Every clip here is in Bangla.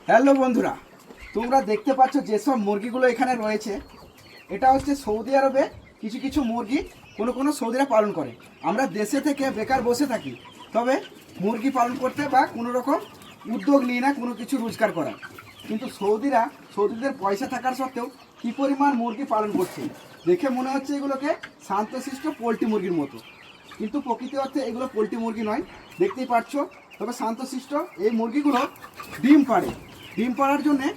হ্যালো বন্ধুরা, তোমরা দেখতে পাচ্ছ যেসব মুরগিগুলো এখানে রয়েছে, এটা হচ্ছে সৌদি আরবে কিছু কিছু মুরগি কোনো সৌদিরা পালন করে। আমরা দেশে থেকে বেকার বসে থাকি, তবে মুরগি পালন করতে বা কোনো রকম উদ্যোগ নিই না কোনো কিছু রোজগার করার। কিন্তু সৌদিদের পয়সা থাকার সত্ত্বেও কী পরিমাণ মুরগি পালন করছে দেখে মনে হচ্ছে এগুলোকে শান্তশিষ্ট পোলট্রি মুরগির মতো, কিন্তু প্রকৃতি অর্থে এগুলো পোলট্রি মুরগি নয়, দেখতেই পাচ্ছ। তবে শান্তশিষ্ট এই মুরগিগুলো ডিম পাড়ে। ডিম পাড়ার জন্যে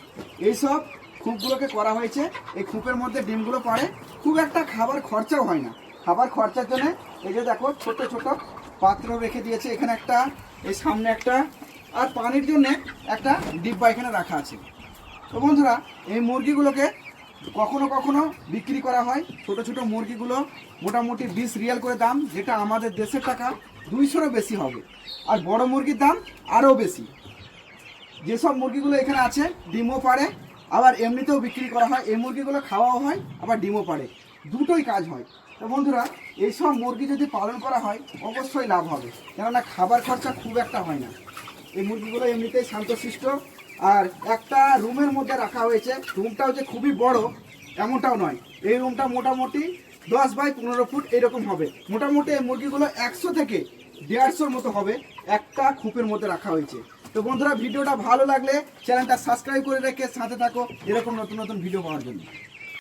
এইসব খুপগুলোকে করা হয়েছে। এই খুপের মধ্যে ডিমগুলো পাড়ে, খুব একটা খাবার খরচাও হয় না। খাবার খরচার জন্যে এই যে দেখো ছোট ছোট পাত্র রেখে দিয়েছে, এখানে একটা, এই সামনে একটা, আর পানির জন্যে একটা ডিব্বা এখানে রাখা আছে। তো বন্ধুরা, এই মুরগিগুলোকে কখনো কখনো বিক্রি করা হয়। ছোট ছোট মুরগিগুলো মোটামুটি 20 রিয়াল করে দাম, যেটা আমাদের দেশের টাকা 200-রও বেশি হবে। আর বড় মুরগির দাম আরও বেশি। যেসব মুরগিগুলো এখানে আছে ডিমও পাড়ে, আবার এমনিতেও বিক্রি করা হয়। এই মুরগিগুলো খাওয়াও হয়, আবার ডিমও পাড়ে, দুটোই কাজ হয়। তো বন্ধুরা, এইসব মুরগি যদি পালন করা হয় অবশ্যই লাভ হবে, কেননা খাবার খরচা খুব একটা হয় না। এই মুরগিগুলো এমনিতেই শান্তশিষ্ট। আর একটা রুমের মধ্যে রাখা হয়েছে, রুমটাও যে খুবই বড় এমনটাও নয়। এই রুমটা মোটামুটি 10x15 ফুট এরকম হবে। মোটামুটি এই মুরগিগুলো 100 থেকে 150-র মতো হবে, একটা খুপের মধ্যে রাখা হয়েছে। তো বন্ধুরা, ভিডিওটা ভালো লাগলে চ্যানেলটা সাবস্ক্রাইব করে রেখে সাথে থাকো এরকম নতুন নতুন ভিডিও পাওয়ার জন্য।